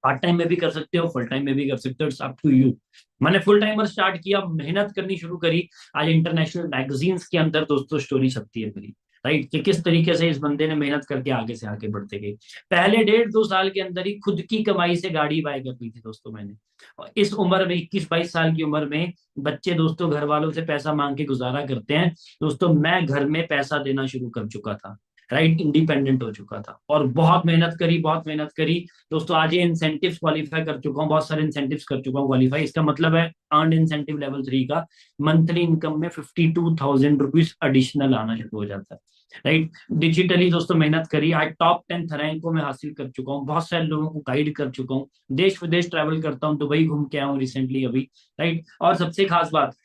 पार्ट टाइम में भी कर सकते हो, फुल टाइम में भी कर सकते हो, इट्स अप टू यू। मैंने फुल टाइमर स्टार्ट किया, मेहनत करनी शुरू करी, आज इंटरनेशनल मैगजीन्स के अंदर दोस्तों स्टोरी छपती है मेरी, राइट। कि किस तरीके से इस बंदे ने मेहनत करके आगे से आगे बढ़ते गए। पहले 1.5-2 साल के अंदर ही खुद की कमाई से गाड़ी बाय कर ली थी दोस्तों मैंने। और इस उम्र में, 21-22 साल की उम्र में, बच्चे दोस्तों घर वालों से पैसा मांग के गुजारा करते हैं, दोस्तों मैं घर में पैसा देना शुरू कर चुका था, राइट। इंडिपेंडेंट हो चुका था, और बहुत मेहनत करी, बहुत मेहनत करी दोस्तों। आज ये इंसेंटिव्स क्वालिफाई कर चुका हूँ, बहुत सारे इंसेंटिव्स कर चुका हूँ क्वालिफाई। इसका मतलब है अर्न इंसेंटिव लेवल 3 का मंथली इनकम में 52,000 रुपीज एडिशनल आना शुरू हो जाता है, राइट। डिजिटली दोस्तों मेहनत करी, आज टॉप 10 रैंक को मैं हासिल कर चुका हूँ, बहुत सारे लोगों को गाइड कर चुका हूँ, देश विदेश ट्रैवल करता हूँ, दुबई घूम के आया हूँ रिसेंटली अभी, राइट। और सबसे खास बात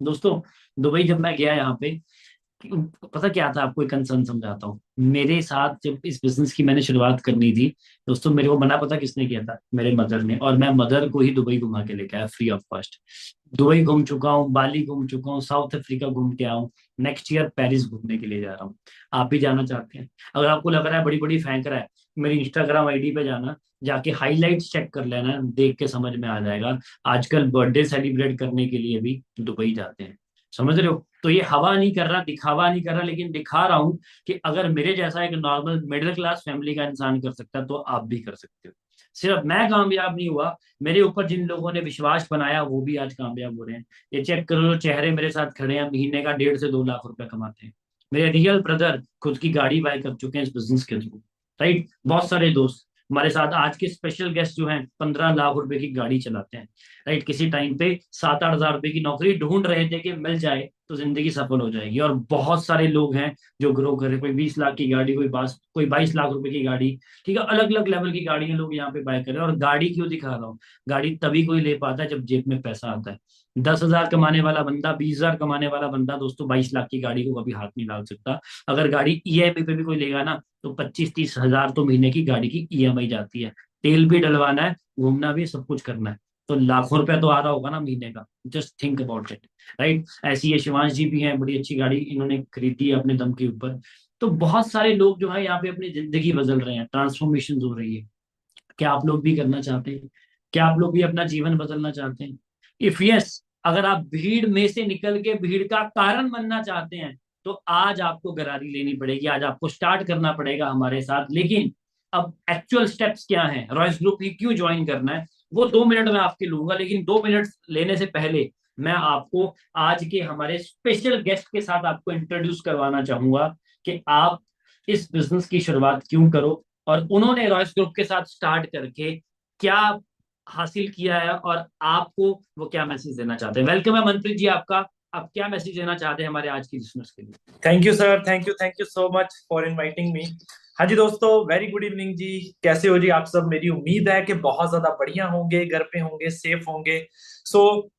दोस्तों, दुबई जब मैं गया यहाँ पे, पता क्या था, आपको एक कंसर्न समझाता हूँ। मेरे साथ जब इस बिजनेस की मैंने शुरुआत करनी थी दोस्तों, मेरे को मना पता किसने किया था? मेरे मदर ने। और मैं मदर को ही दुबई घुमा के लेके आया फ्री ऑफ कॉस्ट। दुबई घूम चुका हूँ, बाली घूम चुका हूँ, साउथ अफ्रीका घूम के आया हूँ। नेक्स्ट ईयर पेरिस घूमने के लिए जा रहा हूँ। आप भी जाना चाहते हैं? अगर आपको लग रहा है बड़ी बड़ी फेंक रहा है, मेरी इंस्टाग्राम आईडी पे जाना, जाके हाईलाइट्स चेक कर लेना, देख के समझ में आ जाएगा। आजकल बर्थडे सेलिब्रेट करने के लिए भी दुबई जाते हैं। समझ रहे हो? तो ये हवा नहीं कर रहा, दिखावा नहीं कर रहा, लेकिन दिखा रहा हूं कि अगर मेरे जैसा एक नॉर्मल मिडिल क्लास फैमिली का इंसान कर सकता है तो आप भी कर सकते हो। सिर्फ मैं कामयाब नहीं हुआ, मेरे ऊपर जिन लोगों ने विश्वास बनाया वो भी आज कामयाब हो रहे हैं। ये चेक करो, चेहरे मेरे साथ खड़े हैं, महीने का 1.5 से 2 लाख रुपए कमाते हैं। मेरे रियल ब्रदर खुद की गाड़ी बाय कर चुके हैं इस बिजनेस के थ्रू। राइट, बहुत सारे दोस्त हमारे साथ आज के स्पेशल गेस्ट जो हैं 15 लाख रुपए की गाड़ी चलाते हैं। राइट, किसी टाइम पे 7-8 हजार रुपए की नौकरी ढूंढ रहे थे कि मिल जाए तो जिंदगी सफल हो जाएगी। और बहुत सारे लोग हैं जो ग्रो कर रहे, कोई 20 लाख की गाड़ी, कोई 22 लाख रुपए की गाड़ी। ठीक है, अलग अलग लेवल की गाड़ियां लोग यहाँ पे बाय कर रहे हैं। और गाड़ी क्यों दिखा रहा हूँ? गाड़ी तभी कोई ले पाता है जब जेब में पैसा आता है। 10 हजार कमाने वाला बंदा, 20 हजार कमाने वाला बंदा दोस्तों 22 लाख की गाड़ी को कभी हाथ नहीं डाल सकता। अगर गाड़ी ईएमआई पे भी कोई लेगा ना, तो 25-30 हजार तो महीने की गाड़ी की ईएमआई जाती है। तेल भी डलवाना है, घूमना भी, सब कुछ करना है। तो लाखों रुपया तो आ रहा होगा ना महीने का। Just think about it. Right, ऐसी ये शिवांश जी भी हैं, बड़ी अच्छी गाड़ी इन्होंने खरीदी है अपने दम के ऊपर। तो बहुत सारे लोग जो है यहाँ पे अपनी जिंदगी बदल रहे हैं, ट्रांसफॉर्मेशन हो रही है। क्या आप लोग भी करना चाहते हैं? क्या आप लोग भी अपना जीवन बदलना चाहते हैं? इफ यस, अगर आप भीड़ में से निकल के भीड़ का कारण बनना चाहते हैं, तो आज आपको गरारी लेनी पड़ेगी, आज आपको स्टार्ट करना पड़ेगा हमारे साथ। लेकिन अब एक्चुअल स्टेप्स क्या हैं, रॉयस ग्रुप ही क्यों ज्वाइन करना है, वो 2 मिनट में आपके लूंगा। लेकिन 2 मिनट लेने से पहले मैं आपको आज के हमारे स्पेशल गेस्ट के साथ आपको इंट्रोड्यूस करवाना चाहूंगा कि आप इस बिजनेस की शुरुआत क्यों करो, और उन्होंने रॉयस ग्रुप के साथ स्टार्ट करके क्या हासिल किया है, और आपको वो क्या मैसेज देना चाहते हैं। वेलकम है मनप्रीत जी आपका। आप क्या मैसेज देना चाहते हैं हमारे आज की लिसनर्स के लिए? Thank you sir, thank you so much for inviting me. हाँ जी दोस्तों, वेरी गुड इवनिंग जी। कैसे हो जी आप सब? मेरी उम्मीद है कि बहुत ज्यादा बढ़िया होंगे, घर पे होंगे, सेफ होंगे। सो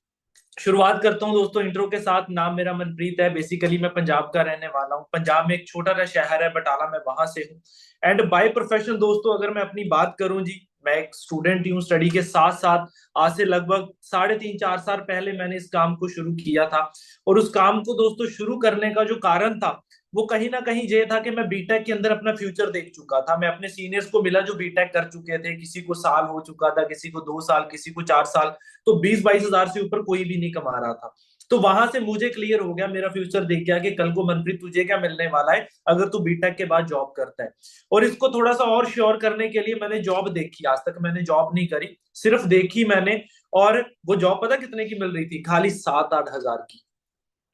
शुरुआत करता हूँ दोस्तों इंट्रो के साथ। नाम मेरा मनप्रीत है, बेसिकली मैं पंजाब का रहने वाला हूँ। पंजाब में एक छोटा सा शहर है बटाला, मैं वहां से हूँ। एंड बाय प्रोफेशन दोस्तों अगर मैं अपनी बात करूं जी, मैं एक स्टूडेंट ही हूँ। स्टडी के साथ साथ आज से लगभग 3.5-4 साल पहले मैंने इस काम को शुरू किया था। और उस काम को दोस्तों शुरू करने का जो कारण था वो कहीं ना कहीं ये था कि मैं बीटेक के अंदर अपना फ्यूचर देख चुका था। मैं अपने सीनियर्स को मिला जो बीटेक कर चुके थे, किसी को साल हो चुका था, किसी को 2 साल, किसी को 4 साल। तो 20-22 हजार से ऊपर कोई भी नहीं कमा रहा था। तो वहां से मुझे क्लियर हो गया, मेरा फ्यूचर देख गया कि कल को मनप्रीत तुझे क्या मिलने वाला है अगर तू बीटेक के बाद जॉब करता है। और इसको थोड़ा सा और श्योर करने के लिए मैंने जॉब देखी। आज तक मैंने जॉब नहीं करी, सिर्फ देखी मैंने। और वो जॉब पता कितने की मिल रही थी? खाली 7-8 हजार की।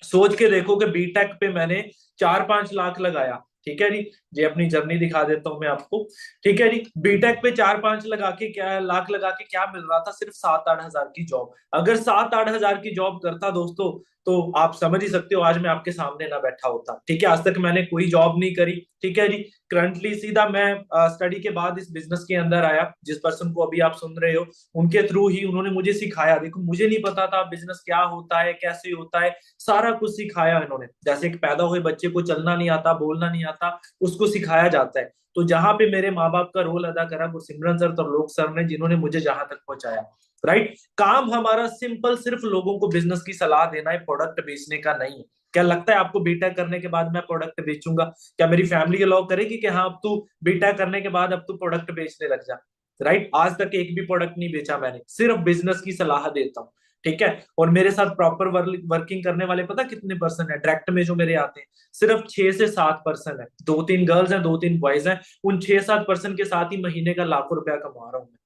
सोच के देखो कि बीटेक पे मैंने 4-5 लाख लगाया। ठीक है जी, ये अपनी जर्नी दिखा देता हूं मैं आपको। ठीक है जी, बीटेक पे 4-5 लगा के क्या लाख लगा के क्या मिल रहा था? सिर्फ 7-8 हजार की जॉब। अगर 7-8 हजार की जॉब करता दोस्तों, तो आप समझ ही सकते हो आज मैं आपके सामने ना बैठा होता। ठीक है, आज तक मैंने कोई जॉब नहीं करी। ठीक है जी, करंटली सीधा मैं स्टडी के बाद इस बिजनेस के अंदर आया। जिस पर्सन को अभी आप सुन रहे हो उनके थ्रू ही उन्होंने मुझे सिखाया। देखो मुझे नहीं पता था बिजनेस क्या होता है, कैसे होता है, सारा कुछ सिखाया इन्होंने। जैसे कि पैदा हुए बच्चे को चलना नहीं आता, बोलना नहीं आता, उसको सिखाया जाता है। तो जहां पे मेरे माँ बाप का रोल अदा करा वो सिमरन सर और लोक सर ने, जिन्होंने मुझे जहां तक पहुंचाया। राइट, काम हमारा सिंपल सिर्फ लोगों को बिजनेस की सलाह देना है, प्रोडक्ट बेचने का नहीं है। क्या लगता है आपको बीटेक करने के बाद मैं प्रोडक्ट बेचूंगा? क्या मेरी फैमिली अलाउ करेगी कि हाँ अब तू बीटेक करने के बाद अब तू प्रोडक्ट बेचने लग जा? राइट, आज तक एक भी प्रोडक्ट नहीं बेचा मैंने, सिर्फ बिजनेस की सलाह देता हूँ। ठीक है, और मेरे साथ प्रॉपर वर्किंग करने वाले पता कितने पर्सन है डायरेक्ट में जो मेरे आते हैं? सिर्फ 6 से 7 पर्सन है। 2-3 गर्ल्स हैं, 2-3 बॉयज हैं। उन 6-7 पर्सन के साथ ही महीने का लाखों रुपया कमा रहा हूं मैं।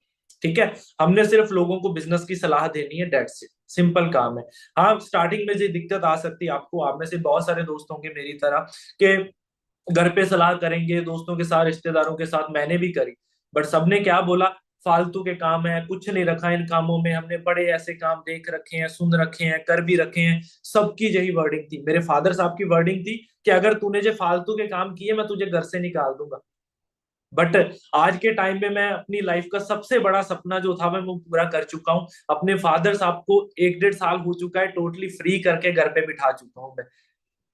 ठीक है, हमने सिर्फ लोगों को बिजनेस की सलाह देनी है, डेट्स इट, सिंपल काम है। हाँ, स्टार्टिंग में ये दिक्कत आ सकती है आपको, आप में से बहुत सारे दोस्त होंगे मेरी तरह के घर पे सलाह करेंगे, दोस्तों के साथ, रिश्तेदारों के साथ, मैंने भी करी। बट सबने क्या बोला? फालतू के काम है, कुछ नहीं रखा इन कामों में, हमने बड़े ऐसे काम देख रखे हैं, सुन रखे हैं, कर भी रखे हैं। सबकी यही वर्डिंग थी, मेरे फादर साहब की वर्डिंग थी कि अगर तूने जो फालतू के काम किए मैं तुझे घर से निकाल दूंगा। बट आज के टाइम पे मैं अपनी लाइफ का सबसे बड़ा सपना जो था मैं वो पूरा कर चुका हूँ। अपने फादर साहब को 1-1.5 साल हो चुका है टोटली फ्री करके घर पे बिठा चुका हूँ मैं।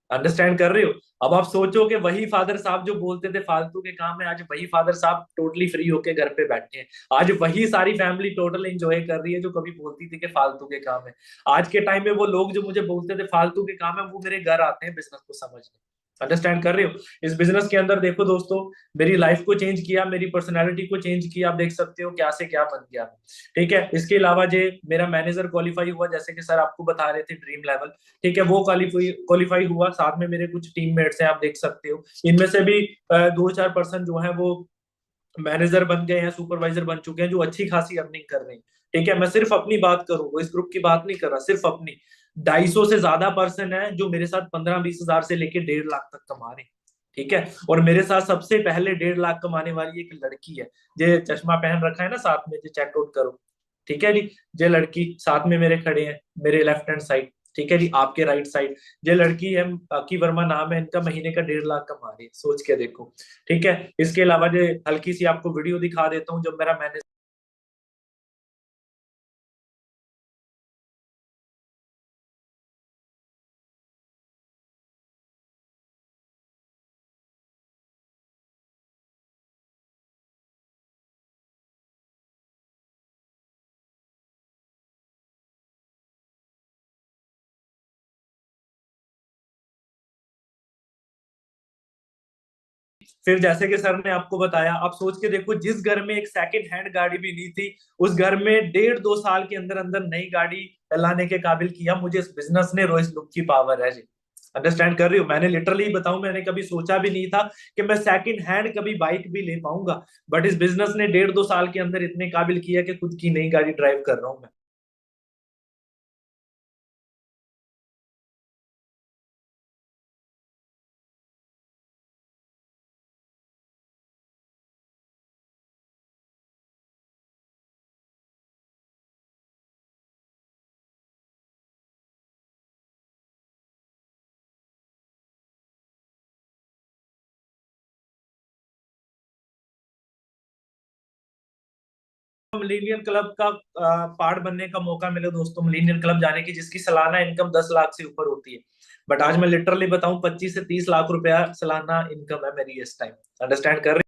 अंडरस्टैंड कर रहे हो? अब आप सोचो कि वही फादर साहब जो बोलते थे फालतू के काम है, आज वही फादर साहब टोटली फ्री होके घर पे बैठे हैं। आज वही सारी फैमिली टोटल एंजॉय कर रही है जो कभी बोलती थी कि फालतू के काम है। आज के टाइम में वो लोग जो मुझे बोलते थे फालतू के काम है, वो मेरे घर आते हैं बिजनेस को समझने। अंडरस्टैंड कर रहे हो? इस बिजनेस के अंदर देखो दोस्तों, मेरी लाइफ को चेंज किया, मेरी पर्सनैलिटी को चेंज किया। आप देख सकते हो क्या से क्या बन गया। ठीक है, इसके अलावा जो मेरा मैनेजर क्वालिफाई हुआ, जैसे कि सर आपको बता रहे थे ड्रीम लेवल, ठीक है, वो क्वालिफाई हुआ। साथ में मेरे कुछ टीममेट्स हैं, आप देख सकते हो, इनमें से भी 2-4% जो है वो मैनेजर बन गए हैं, सुपरवाइजर बन चुके हैं, जो अच्छी खासी अर्निंग कर रहे हैं। ठीक है, मैं सिर्फ अपनी बात करूं, वो इस ग्रुप की बात नहीं कर रहा, सिर्फ अपनी। 250 से ज्यादा पर्सन है जो मेरे साथ 15-20 हजार से लेके 1.5 लाख तक कमा रहे हैं। ठीक है, और मेरे साथ सबसे पहले 1.5 लाख कमाने वाली एक लड़की है, जो चश्मा पहन रखा है ना साथ में, जो चेकआउट करो। ठीक है जी, जो लड़की साथ में मेरे खड़े हैं, मेरे लेफ्ट हैंड साइड, ठीक है जी, आपके राइट साइड, ये लड़की है, की वर्मा नाम है इनका, महीने का 1.5 लाख कमा रही है, सोच के देखो। ठीक है, इसके अलावा जो हल्की सी आपको वीडियो दिखा देता हूँ, जब मेरा मैनेजर फिर जैसे कि सर ने आपको बताया, आप सोच के देखो, जिस घर में एक सेकंड हैंड गाड़ी भी नहीं थी, उस घर में 1.5-2 साल के अंदर अंदर नई गाड़ी लाने के काबिल किया मुझे इस बिजनेस ने। रोइस लुक की पावर है जी। अंडरस्टैंड कर रही हो? मैंने लिटरली बताऊं, मैंने कभी सोचा भी नहीं था कि मैं सेकंड हैंड कभी बाइक भी ले पाऊंगा, बट इस बिजनेस ने 1.5-2 साल के अंदर इतने काबिल किया कि खुद की नई गाड़ी ड्राइव कर रहा हूं मैं। मिलेनियर क्लब का पार्ट बनने का मौका मिले दोस्तों, मिलेनियर क्लब जाने की, जिसकी सालाना इनकम 10 लाख से ऊपर होती है, बट आज मैं लिटरली बताऊं 25 से 30 लाख रुपया सालाना इनकम है मेरी इस टाइम। अंडरस्टैंड कर रहे हैं?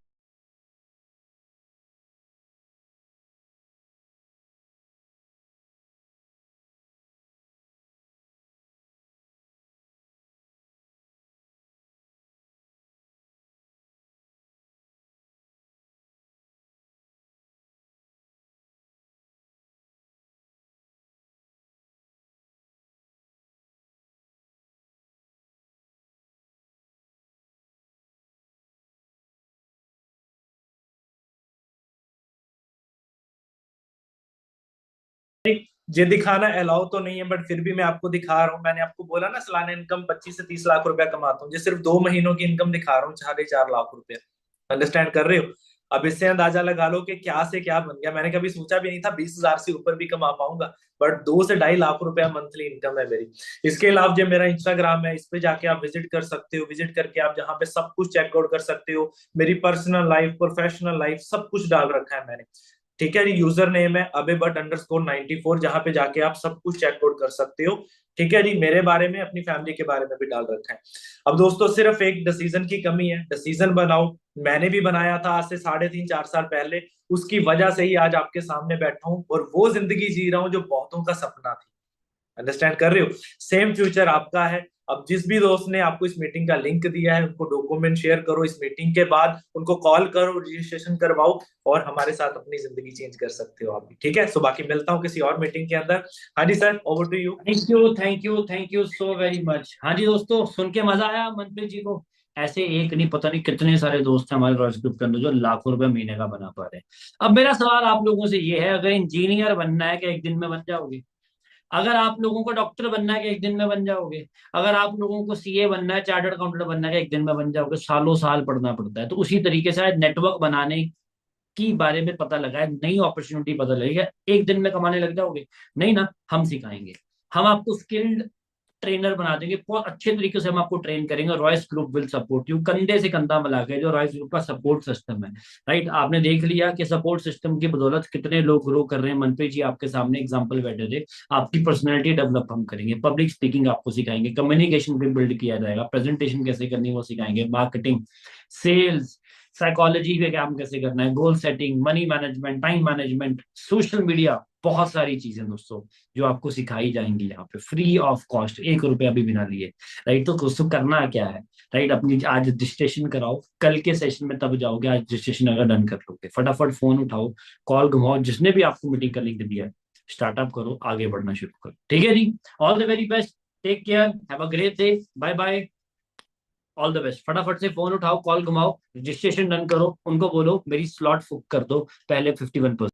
ये दिखाना अलाउ तो नहीं है, बट फिर भी मैं आपको दिखा रहा हूँ। मैंने आपको बोला ना सालाना इनकम 25 से 30 लाख रुपया कमाता हूँ, ये सिर्फ 2 महीनों की इनकम दिखा रहा हूँ, 4.5 लाख रुपया। अंडरस्टैंड कर रहे हो? अब इससे अंदाजा लगा लो कि क्या से क्या बन गया। मैंने कभी सोचा भी नहीं था 20 हजार से ऊपर भी कमा पाऊंगा, बट 2 से 2.5 लाख रुपया मंथली इनकम है मेरी। इसके अलावा जो मेरा इंस्टाग्राम है, इस पे जाके आप विजिट कर सकते हो, विजिट करके आप जहाँ पे सब कुछ चेकआउट कर सकते हो। मेरी पर्सनल लाइफ, प्रोफेशनल लाइफ, सब कुछ डाल रखा है मैंने। ठीक है जी, यूजर नेम है अबे_बट_94, जहां पे जाके आप सब कुछ चेकआउट कर सकते हो। ठीक है जी, मेरे बारे में, अपनी फैमिली के बारे में भी डाल रखा है। अब दोस्तों सिर्फ एक डिसीजन की कमी है, डिसीजन बनाओ। मैंने भी बनाया था आज से 3.5-4 साल पहले, उसकी वजह से ही आज आपके सामने बैठा हूं और वो जिंदगी जी रहा हूं जो बहुतों का सपना थी। अंडरस्टैंड कर रहे हो? सेम फ्यूचर आपका है। अब जिस भी दोस्त ने आपको इस मीटिंग का लिंक दिया है, उनको डॉक्यूमेंट शेयर करो, इस मीटिंग के बाद उनको कॉल करो, रजिस्ट्रेशन करवाओ, और हमारे साथ अपनी जिंदगी चेंज कर सकते हो आप भी। ठीक है, सो बाकी मिलता हूँ किसी और मीटिंग के अंदर। हाँ जी sir, over to you. Thank you, thank you, thank you so very much. हाँ जी दोस्तों, सुन के मजा आया मनप्रीत जी को। ऐसे एक नहीं, पता नहीं कितने सारे दोस्त हैं हमारे रॉयल्स ग्रुप के अंदर जो लाखों रुपए महीने का बना पा रहे हैं। अब मेरा सवाल आप लोगों से ये है, अगर इंजीनियर बनना है कि एक दिन में बन जाओगे? अगर आप लोगों को डॉक्टर बनना है कि एक दिन में बन जाओगे? अगर आप लोगों को सीए बनना है, चार्टर्ड अकाउंटेंट बनना है कि एक दिन में बन जाओगे? सालों साल पढ़ना पड़ता है। तो उसी तरीके से नेटवर्क बनाने की बारे में पता लगा है, नई अपॉर्चुनिटी पता लगी है, एक दिन में कमाने लग जाओगे? नहीं ना, हम सिखाएंगे। हम आपको स्किल्ड ट्रेनर बना देंगे, बहुत अच्छे तरीके से हम आपको ट्रेन करेंगे। Royce group will support you, कंधे से कंधा मिला के, जो रॉयस ग्रुप का सपोर्ट सिस्टम है, राइट। आपने देख लिया कि सपोर्ट सिस्टम की बदौलत कितने लोग ग्रो कर रहे हैं। मनप्रीत जी आपके सामने एग्जाम्पल बैठे थे। आपकी पर्सनैलिटी डेवलप हम करेंगे, पब्लिक स्पीकिंग आपको सिखाएंगे, कम्युनिकेशन भी बिल्ड किया जाएगा, प्रेजेंटेशन कैसे करनी है वो सिखाएंगे, मार्केटिंग, सेल्स, साइकोलॉजी पे काम कैसे करना है, goal setting, money management, time management, social media, बहुत सारी चीजें दोस्तों जो आपको सिखाई जाएंगी यहाँ पे फ्री ऑफ कॉस्ट, 1 रुपया भी बिना लिए, राइट। तो दोस्तों करना क्या है, राइट, अपनी आज रजिस्ट्रेशन कराओ, कल के सेशन में तब जाओगे, आज रजिस्ट्रेशन अगर डन कर लोगे, फटाफट फोन उठाओ, कॉल घुमाओ, जिसने भी आपको मीटिंग का लिंक दिया है, स्टार्टअप करो, आगे बढ़ना शुरू करो, ठीक है जी। All the very best, take care, have a great day, bye bye, all the best. फटाफट से फोन उठाओ, कॉल घुमाओ, रजिस्ट्रेशन डन करो, उनको बोलो मेरी स्लॉट बुक कर दो, पहले 51%।